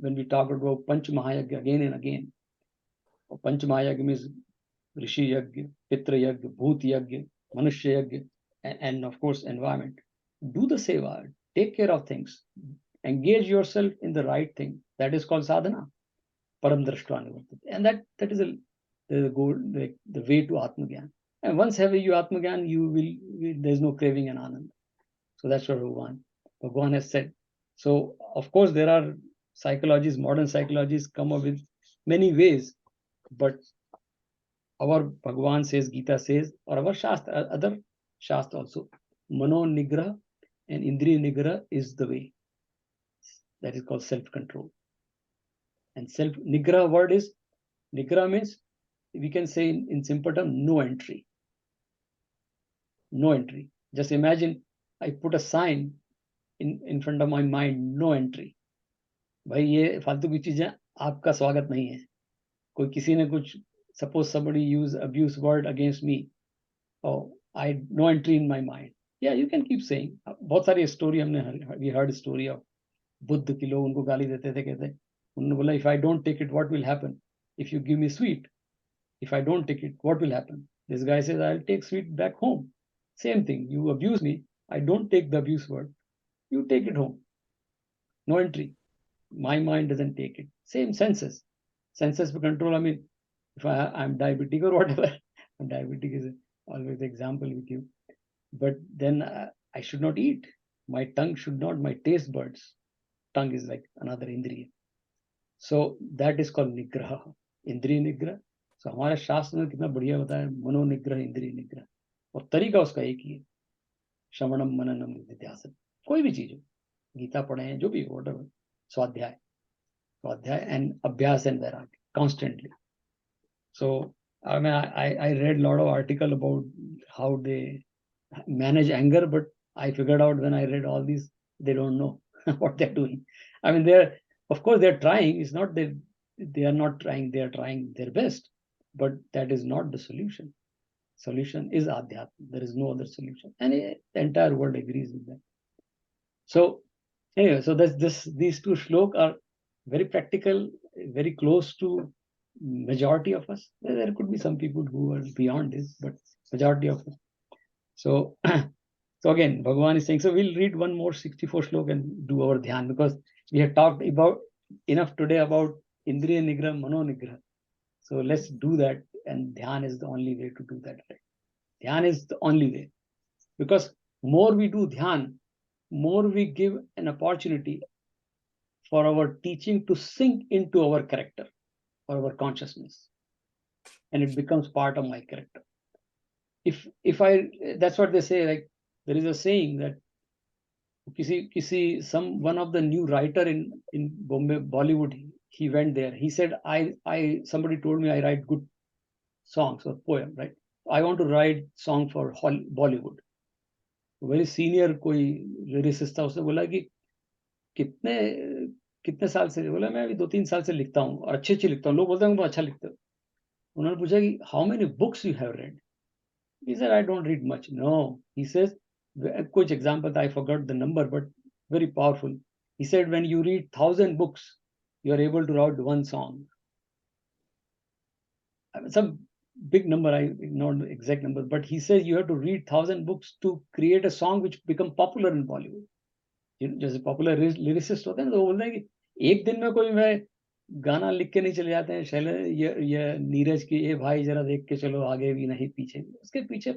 when we talk about Panch Mahayagya again and again, Panch Mahayagya means Rishi Yagya, Pitra Yagya, Bhut Yagya, Manushya Yagya, and of course environment. Do the seva, take care of things, engage yourself in the right thing. That is called sadhana, param drashtva. And that is the goal, the way to Atma Gyan. And once have you Atma Gyan, there's no craving and anand. So that's what Bhagwan has said. So of course there are psychologists, modern psychologists come up with many ways, but our Bhagwan says, Gita says, or our Shastra, other Shastra also, Mano Nigraha and Indriya Nigraha is the way. That is called self-control. And self-Nigraha word is, Nigraha means, we can say in simple term, no entry. No entry. Just imagine I put a sign in front of my mind, no entry. भाई ये फालतू की चीजें आपका स्वागत नहीं है. कोई किसी ने कुछ, suppose somebody use abuse word against me, oh, I no entry in my mind. Yeah, you can keep saying. बहुत सारी story हमने, we heard story of Buddha की लोग उनको गाली देते थे, कहते उन्होंने बोला, if I don't take it, what will happen? If you give me sweet, if I don't take it, what will happen? This guy says, I'll take sweet back home. Same thing, you abuse me, I don't take the abuse word, you take it home. No entry. My mind doesn't take it. Same senses for control. I mean, if I'm diabetic or whatever, diabetic is always the example we give, but then I should not eat. My tongue should not, my taste buds. Tongue is like another indriya. So that is called nigraha, indriya nigraha. So हमारे शास्त्र में कितना बढ़िया बताया, मनो निग्रह इंद्रिय निग्रह, और तरीका उसका एक ही है, श्रवणम मननम निधिध्यासन. कोई भी चीज हो, गीता पढ़े हैं, जो भी हो, स्वाध्याय and abhyas and vairagya constantly. So I mean, I read a lot of article about how they manage anger, but I figured out when I read all these, they don't know what they're doing. I mean, of course they're trying. It's not that they are not trying, they are trying their best, but that is not the solution. Solution is adhyatma. There is no other solution, and the entire world agrees with that. So anyway, so these two shlokas are very practical, very close to majority of us. There could be some people who are beyond this, but majority of us. So, so again, Bhagavan is saying, so we'll read one more 64 shlok and do our dhyan, because we have talked about enough today about indriya nigraha, mano nigraha. So let's do that, and dhyan is the only way to do that. Right? Dhyan is the only way, because more we do dhyan, more we give an opportunity for our teaching to sink into our character or our consciousness, and it becomes part of my character. If I, that's what they say, like there is a saying that one of the new writer in Bombay, Bollywood, he went there. He said, somebody told me I write good songs or poem, right? I want to write song for Bollywood. Very senior कोई lyricist था, उसने बोला कि कितने साल से, बोला मैं अभी 2-3 साल से लिखता हूँ और अच्छे लिखता हूँ. लोग बोलते हैं अच्छा लिखते हो. उन्होंने पूछा कि how many books you have read? He said, I don't read much. No, he says, कुछ example, I forgot the number, but very powerful. He said, when you read 1,000 books, you are able to write one song. Some big number, I ignored the exact number, but he says you have to read 1,000 books to create a song which become popular in Bollywood. जैसे popular lyricist होते हैं तो बोलते हैं कि एक दिन में कोई मैं गाना लिख के नहीं चले जाते हैं, शैलेंद्र ये नीरज की, ए भाई जरा देख के चलो आगे भी नहीं पीछे. उसके पीछे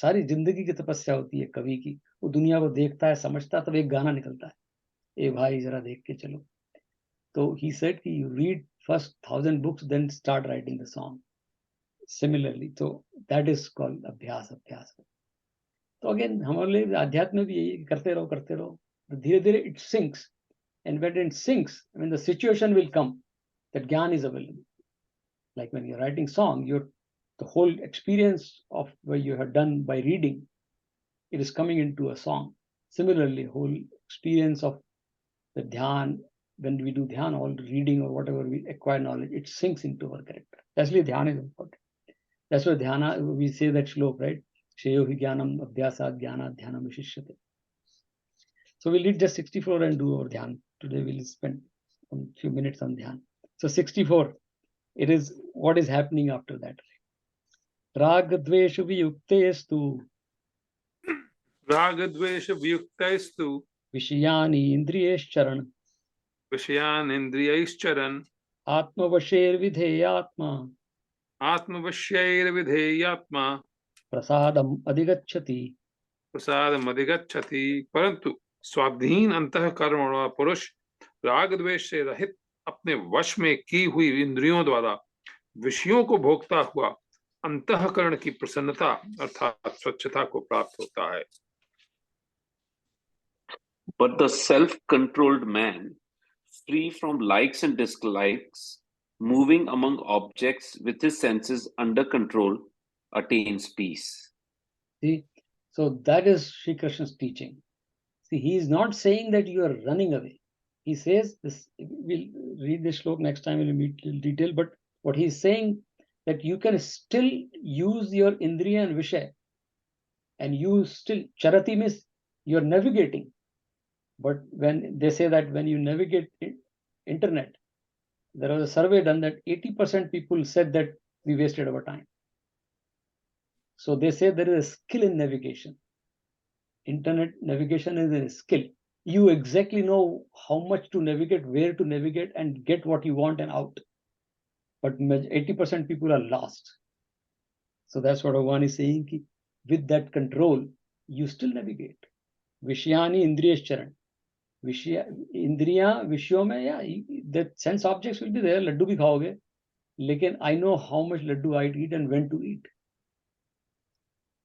सारी जिंदगी की तपस्या होती है कवि की. वो दुनिया को देखता है, समझता है, तब एक गाना निकलता है, ए भाई जरा देख के चलो. तो he said कि you read first 1,000 books, then start writing the song. Similarly, so that is called अभ्यास. तो अगेन हमारे लिए आध्यात्म में भी यही करते रहो, धीरे धीरे it sinks, and when it sinks, when the situation will come, that jnana is available. Like when you're writing song, the whole experience of what you have done by reading, it is coming into a song. Similarly, whole experience of the dhyan, when we do dhyan, all reading or whatever we acquire knowledge, it sinks into our character. That's why dhyan is important. That's why dhyana, we say that shlok, right? Shreyo hi jnanam abhyasat jnana dhyānam vishishyate. So we'll read just 64 and do our dhyan. Today we'll spend a few minutes on dhyan. So 64, it is what is happening after that. Ragadveshu viyuktestu. Ragadveshu viyuktestu. Vishayani indriyescharan. Vishayan indriyescharan. Atmavasher vidheyatma. Atmavasher vidheyatma. Prasadam adhigacchati. Prasadam adhigacchati. Parantu स्वाधीन अंतःकरण वाला पुरुष राग द्वेष से रहित अपने वश में की हुई इंद्रियों द्वारा विषयों को भोगता हुआ अंतःकरण की प्रसन्नता अर्थात स्वच्छता को प्राप्त होता है. But the self-controlled man, free from likes and dislikes, moving among objects with his senses under control, attains peace. See, so that is Shri Krishna's teaching. See, he is not saying that you are running away. He says this, we'll read this shlok next time in detail, but what he's saying that you can still use your indriya and vishaya, and you still, charati means you're navigating. But when they say that when you navigate internet, there was a survey done that 80% people said that we wasted our time. So they say there is a skill in navigation. Internet navigation is a skill. You exactly know how much to navigate, where to navigate, and get what you want and out. But 80% people are lost. So that's what Bhagavan is saying. With that control, you still navigate. Vishayani indriyescharan. Indriya, Vishyo mein, yeah, the sense objects will be there. Laddu bhi khaoge, lekin I know how much laddu I eat and when to eat.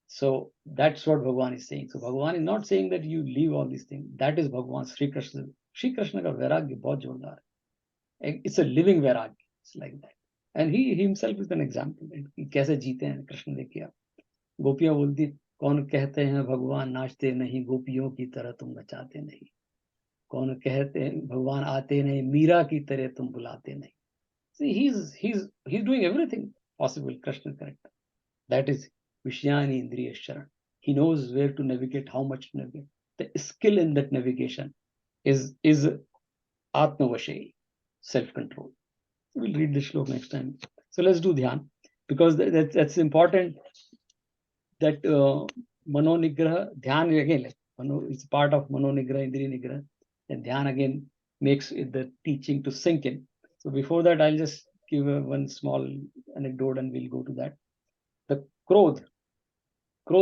So that's what Bhagavan is saying. So Bhagavan is not saying that you leave all these things. That is Bhagavan, Shri Krishna. Shri Krishna ka vairagya bahut jordar hai. It's a living vairagya. It's like that. And he himself is an example. कि कैसे जीते हैं कृष्ण देखिए आप. गोपियां बोलती, कौन कहते हैं भगवान नाचते नहीं, गोपियों की तरह तुम नचाते नहीं. कौन कहते हैं भगवान आते नहीं, मीरा की तरह तुम बुलाते नहीं. See, he's doing everything possible. Krishna character. That is Vishyani Indriya Sharan. He knows where to navigate, how much to navigate. The skill in that navigation is Atma Vashay, self-control. We'll read the shlok next time. So let's do dhyan, because that's important. That Mano Nigraha, dhyan again, like, it's part of Mano Nigraha, Indriya Nigraha. And dhyan again makes the teaching to sink in. So before that, I'll just give one small anecdote and we'll go to that. The Krodh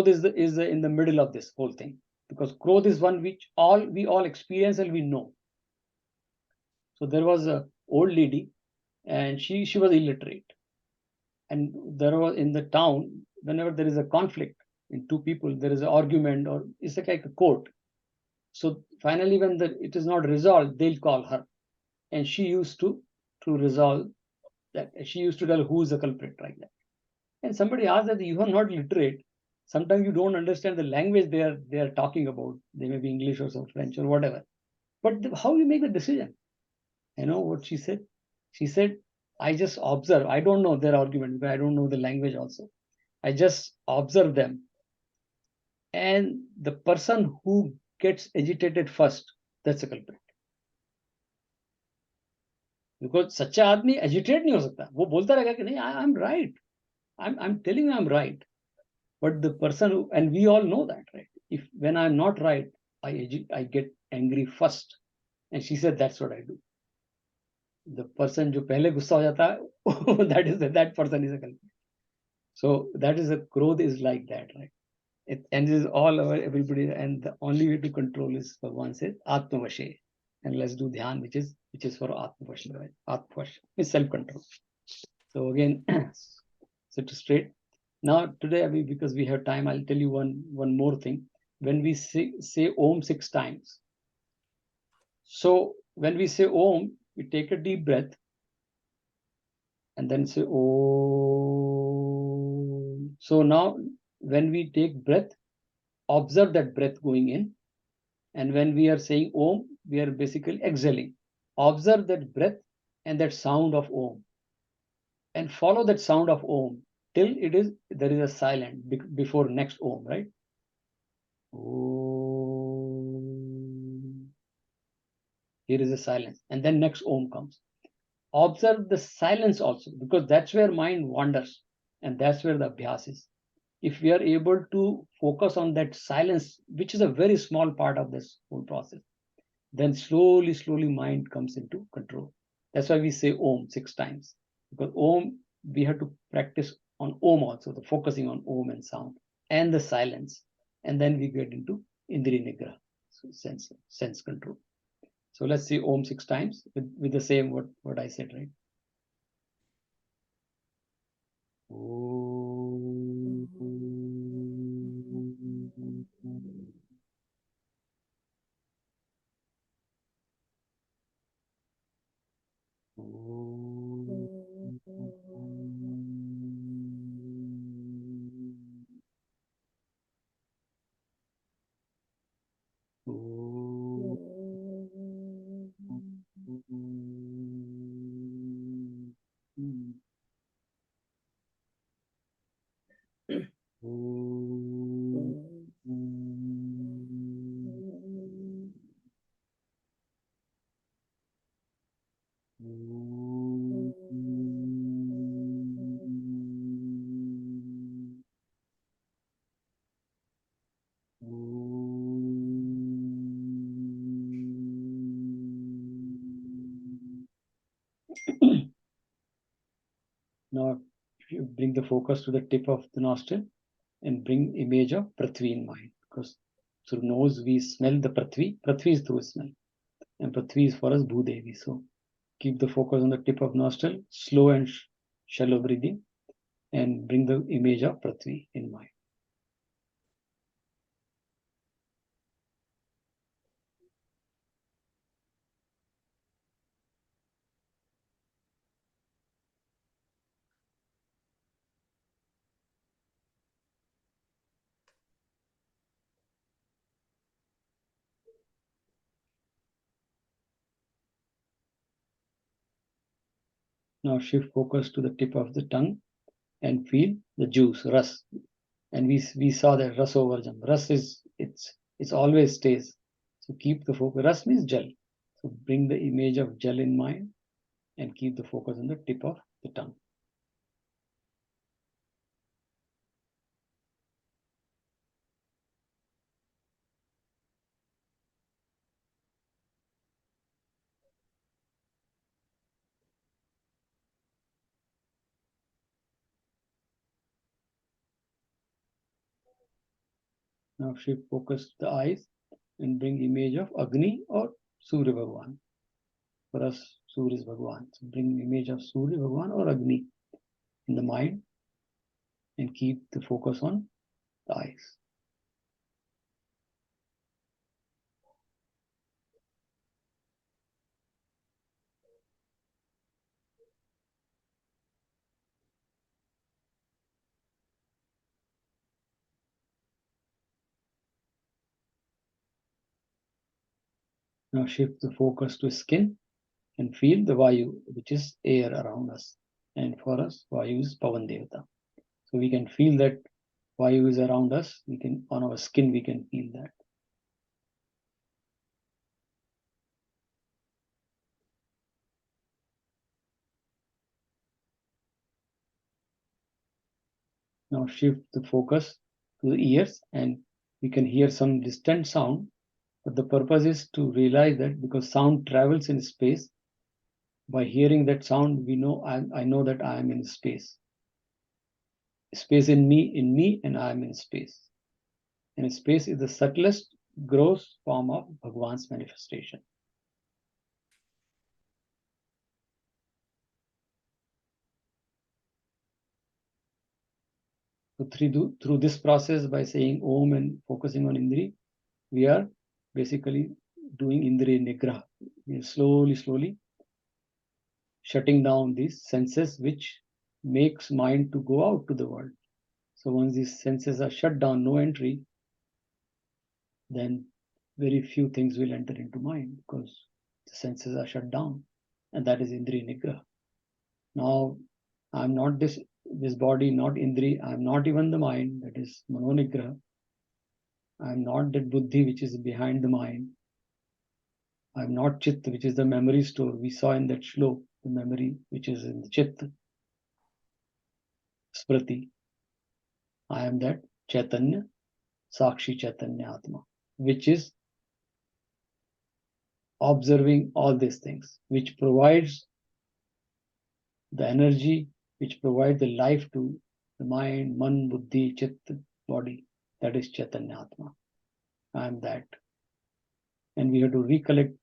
is in the middle of this whole thing, because Krodh is one which we all experience and we know. So there was a old lady, and she was illiterate, and there was in the town, whenever there is a conflict in two people, there is an argument, or it's like a court. So finally, when it is not resolved, they'll call her, and she used to resolve that. She used to tell who's the culprit, like that. And somebody asked that, you are not literate. Sometimes you don't understand the language they are talking about. They may be English or some French or whatever. But how you make the decision? You know what she said? She said, I just observe. I don't know their argument, but I don't know the language also. I just observe them. And the person who gets agitated first, that's a culprit. Because सच्चा आदमी agitate नहीं हो सकता. वो बोलता रहेगा कि नहीं, I'm right. I'm telling you I'm right. But the person who, and we all know that, right? If when I'm not right, I get angry first. And she said, that's what I do. The person जो पहले गुस्सा हो जाता है, that person is a culprit. So that is a Krodh is like that, right? And it is all over everybody, and the only way to control is, Bhagavan says, Atma Vashay. And let's do dhyan, which is for Atma Vashay, right? Atma Vashay is self-control. So again, sit straight. Now today, because we have time, I'll tell you one more thing. When we say Om 6 times, so when we say Om, we take a deep breath and then say Om. So now when we take breath, observe that breath going in. And when we are saying Om, we are basically exhaling. Observe that breath and that sound of Om. And follow that sound of Om till there is a silence before next Om, right? Om. Here is a silence, and then next Om comes. Observe the silence also, because that's where mind wanders, and that's where the abhyas is. If we are able to focus on that silence, which is a very small part of this whole process, then slowly mind comes into control. That's why we say Om 6 times, because Om, we have to practice on Om also, the focusing on Om and sound and the silence, and then we get into Indriya Nigraha, so sense control. So let's say Om 6 times with the same what I said, right? Om. Now, if you bring the focus to the tip of the nostril and bring image of Prithvi in mind, because through nose we smell the Prithvi. Prithvi is through smell, and Prithvi is for us Bhudevi. So Keep the focus on the tip of nostril, slow and shallow breathing, and bring the image of Prithvi in mind. Now shift focus to the tip of the tongue and feel the juice, ras. And we saw that rasovarjam. Ras is it's always stays. So keep the focus. Ras means gel. So bring the image of gel in mind and keep the focus on the tip of the tongue. Now shift focus to the eyes and bring image of Agni or Surya Bhagwan. For us, Surya is Bhagwan. So bring image of Surya Bhagwan or Agni in the mind and keep the focus on the eyes. Now shift the focus to skin and feel the Vayu, which is air around us. And for us, Vayu is Pavan Devata. So we can feel that Vayu is around us. We can, on our skin, we can feel that. Now shift the focus to the ears and we can hear some distant sound. But the purpose is to realize that because sound travels in space, by hearing that sound, we know I know that I am in space. Space in me, and I am in space. And space is the subtlest, gross form of Bhagwan's manifestation. So through this process, by saying Om and focusing on Indri, we are basically doing Indriya Nigraha. We are slowly shutting down these senses which makes mind to go out to the world. So once these senses are shut down, no entry, then very few things will enter into mind because the senses are shut down, and that is Indriya Nigraha. Now, I'm not this body, not Indri, I'm not even the mind, that is Mano Nigraha. I'm not that Buddhi which is behind the mind. I'm not Chitta, which is the memory store. We saw in that Shlok, the memory which is in the Chitta, Smriti. I am that Chaitanya, Sakshi Chaitanya Atma, which is observing all these things, which provides the energy, which provides the life to the mind, man, buddhi, chitta, body. That is Chaitanya Atma. I am that. And we have to recollect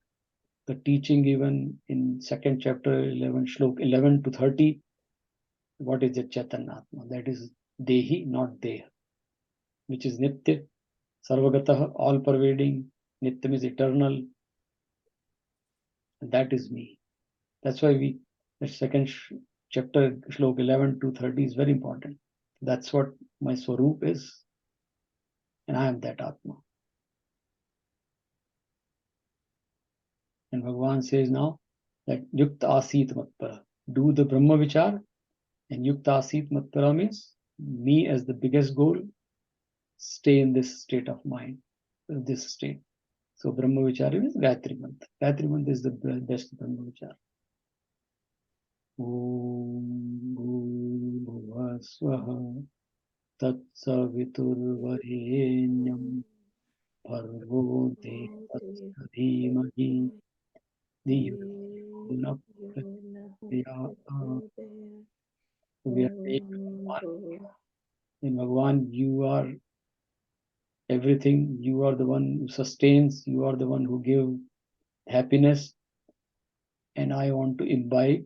the teaching even in second chapter 11, Shlok 11 to 30. What is the Chaitanya Atma? That is Dehi, not Deha, which is Nitya, Sarvagatah, all pervading. Nityam is eternal. And that is me. That's why the second chapter, Shlok 11 to 30 is very important. That's what my Swarup is. And I am that Atma. And Bhagavan says now that Yukta Asit Matpara. Do the Brahma Vichar. And Yukta Asit Matpara means me as the biggest goal. Stay in this state of mind, this state. So Brahma Vichar means Gayatri Mantra. Gayatri Mantra is the best Brahma Vichar. Om Bhuvah Swaha Tat Saviturvarenyam Bhargo Devasya Dhimahi Dhiyo Na Prachodayat. We are saying, Bhagavan, you are everything. You are the one who sustains. You are the one who gives happiness. and I want to imbibe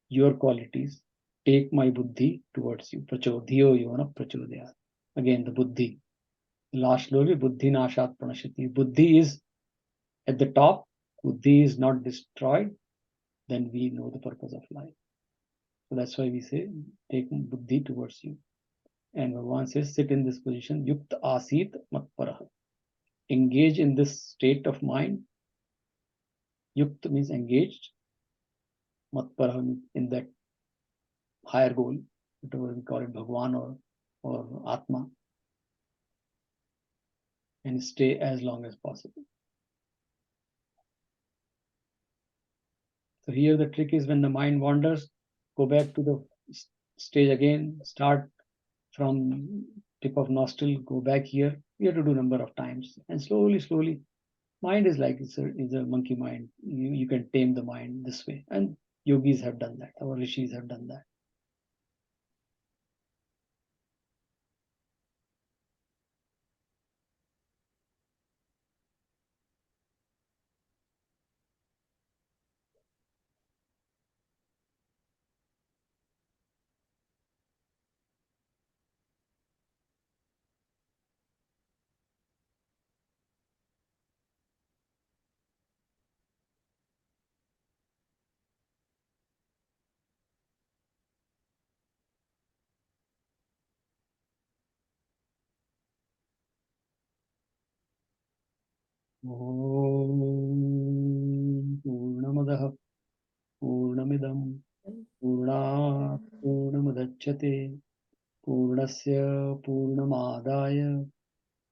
your qualities. Take my buddhi towards you. Prachodhiyo yona prachodhyat. Again, the buddhi. Last glory, Buddhi-Nashat pranashati. Buddhi is at the top. Buddhi is not destroyed. Then we know the purpose of life. So that's why we say, take buddhi towards you. And Bhagavan says, sit in this position. Yukta asit matparaha. Engage in this state of mind. Yukta means engaged. Matparaha means in that higher goal, whatever we call it, Bhagavan or Atma. And stay as long as possible. So here the trick is when the mind wanders, go back to the stage again, start from tip of nostril, go back here. You have to do number of times. And slowly, mind is like, it's a monkey mind. You can tame the mind this way. And yogis have done that. Our rishis have done that. Om Purnamadaha Purnamidam Purnat Purnamadachyate Purnasya Purnamadaya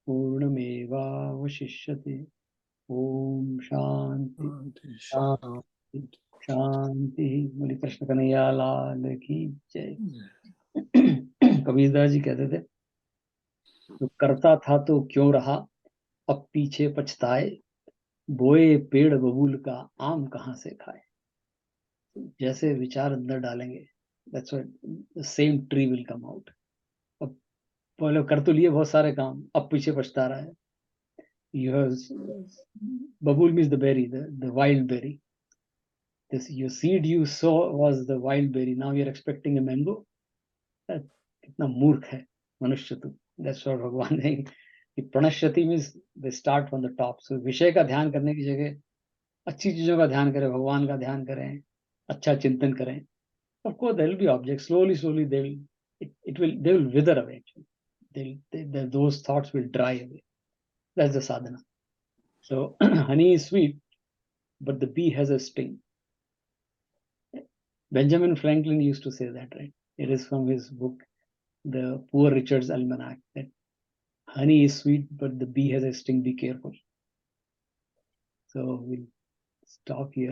Purnameva Vashishyate. Om Shanti Shanti Shanti. Boli Krishna Kanhaiya Lal ki jai. Kabirdas ji कहते थे, तो करता था तो क्यों रहा, अब पीछे पछताए, बोए पेड़ बबूल का आम कहाँ से खाए. जैसे विचार अंदर डालेंगे, that's what the same tree will come out. अब पहले कर तो लिए बहुत सारे काम, अब पीछे पछता रहा है. Babul means the berry, the wild berry. This your seed you saw was the wild berry. Now you're expecting a mango. कितना मूर्ख है मनुष्य तू. That's what भगवान है. प्रणश्यति means they start from the top. So विषय का ध्यान करने की जगह अच्छी चीजों का ध्यान करें, भगवान का ध्यान करें, अच्छा चिंतन करें. Of course there will be objects. Slowly they will wither away. Actually, those thoughts will dry away. That's the sadhana. So honey is sweet, but the bee has a sting. Benjamin Franklin used to say that, right? It is from his book, The Poor Richard's Almanac, that honey is sweet, but the bee has a sting. Be careful. So we'll stop here.